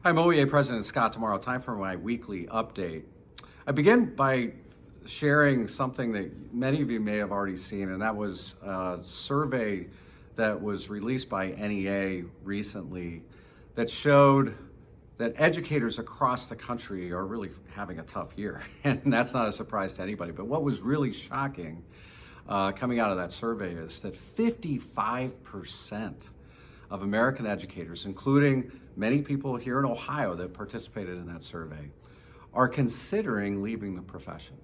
I'm OhioEA President Scott Tomorrow. Time for my weekly update. I begin by sharing something that many of you may have already seen, and that was a survey that was released by NEA recently that showed that educators across the country are really having a tough year. And that's not a surprise to anybody. But what was really shocking coming out of that survey is that 55% of American educators, including many people here in Ohio that participated in that survey, are considering leaving the profession.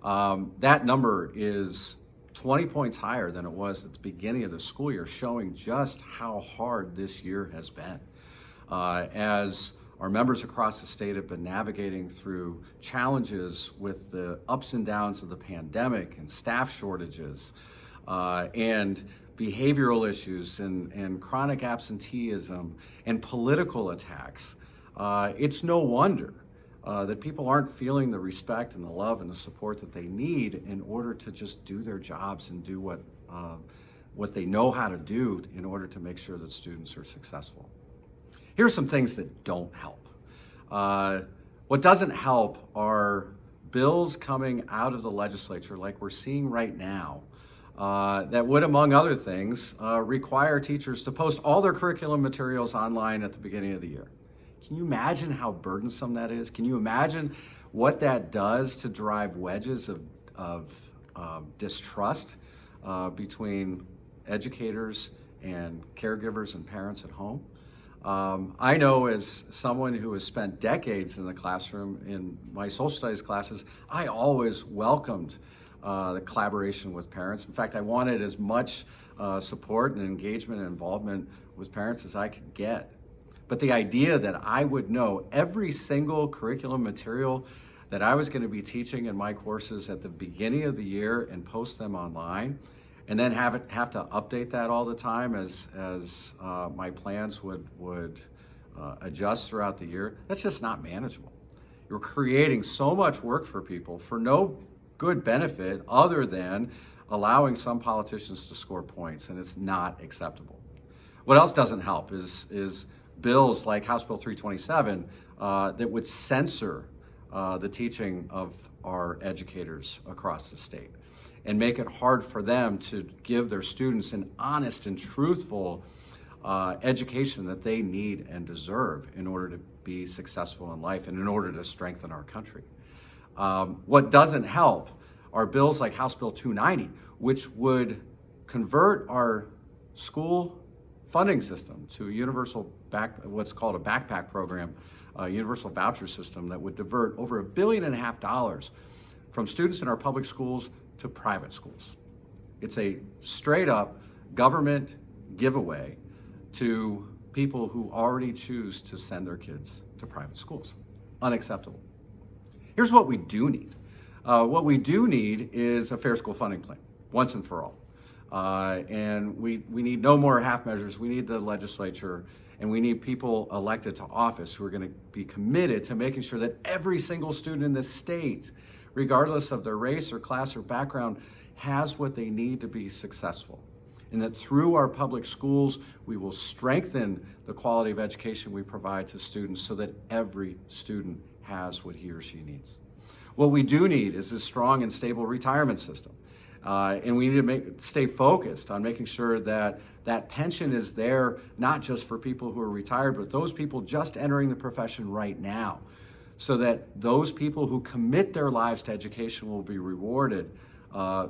That number is 20 points higher than it was at the beginning of the school year, showing just how hard this year has been. As our members across the state have been navigating through challenges with the ups and downs of the pandemic and staff shortages and behavioral issues and chronic absenteeism and political attacks, it's no wonder that people aren't feeling the respect and the love and the support that they need in order to just do their jobs and do what they know how to do in order to make sure that students are successful. Here are some things that don't help. What doesn't help are bills coming out of the legislature like we're seeing right now that would, among other things, require teachers to post all their curriculum materials online at the beginning of the year. Can you imagine how burdensome that is? Can you imagine what that does to drive wedges of distrust between educators and caregivers and parents at home? I know, as someone who has spent decades in the classroom in my social studies classes, I always welcomed the collaboration with parents. In fact, I wanted as much support and engagement and involvement with parents as I could get. But the idea that I would know every single curriculum material that I was going to be teaching in my courses at the beginning of the year and post them online, and then have to update that all the time as my plans would adjust throughout the year, that's just not manageable. You're creating so much work for people for no good benefit other than allowing some politicians to score points, and it's not acceptable. What else doesn't help is bills like House Bill 327 that would censor the teaching of our educators across the state and make it hard for them to give their students an honest and truthful education that they need and deserve in order to be successful in life and in order to strengthen our country. What doesn't help are bills like House Bill 290, which would convert our school funding system to what's called a backpack program, a universal voucher system that would divert over $1.5 billion from students in our public schools to private schools. It's a straight up government giveaway to people who already choose to send their kids to private schools. Unacceptable. Here's what we do need. What we do need is a fair school funding plan, once and for all. And we need no more half measures. We need the legislature, and we need people elected to office who are going to be committed to making sure that every single student in this state, regardless of their race or class or background, has what they need to be successful. And that through our public schools, we will strengthen the quality of education we provide to students so that every student has what he or she needs. What we do need is a strong and stable retirement system. And we need to stay focused on making sure that that pension is there, not just for people who are retired, but those people just entering the profession right now, so that those people who commit their lives to education will be rewarded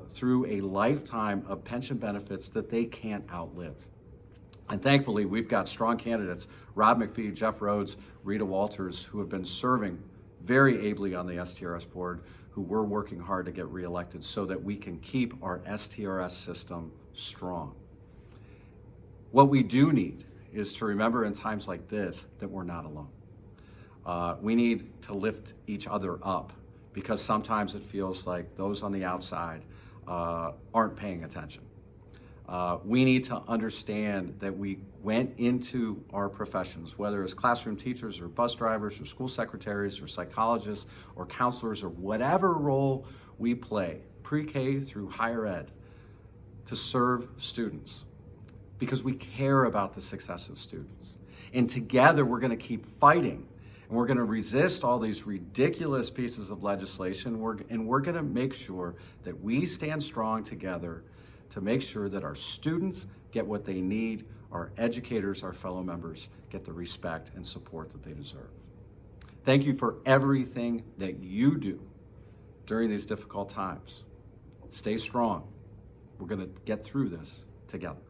through a lifetime of pension benefits that they can't outlive. And thankfully, we've got strong candidates, Rob McPhee, Jeff Rhodes, Rita Walters, who have been serving very ably on the STRS board, who we're working hard to get reelected so that we can keep our STRS system strong. What we do need is to remember in times like this that we're not alone. We need to lift each other up, because sometimes it feels like those on the outside aren't paying attention. We need to understand that we went into our professions, whether as classroom teachers or bus drivers or school secretaries or psychologists or counselors or whatever role we play, pre-K through higher ed, to serve students, because we care about the success of students. And together we're going to keep fighting. And we're going to resist all these ridiculous pieces of legislation. We're going to make sure that we stand strong together to make sure that our students get what they need, our educators, our fellow members get the respect and support that they deserve. Thank you for everything that you do during these difficult times. Stay strong. We're going to get through this together.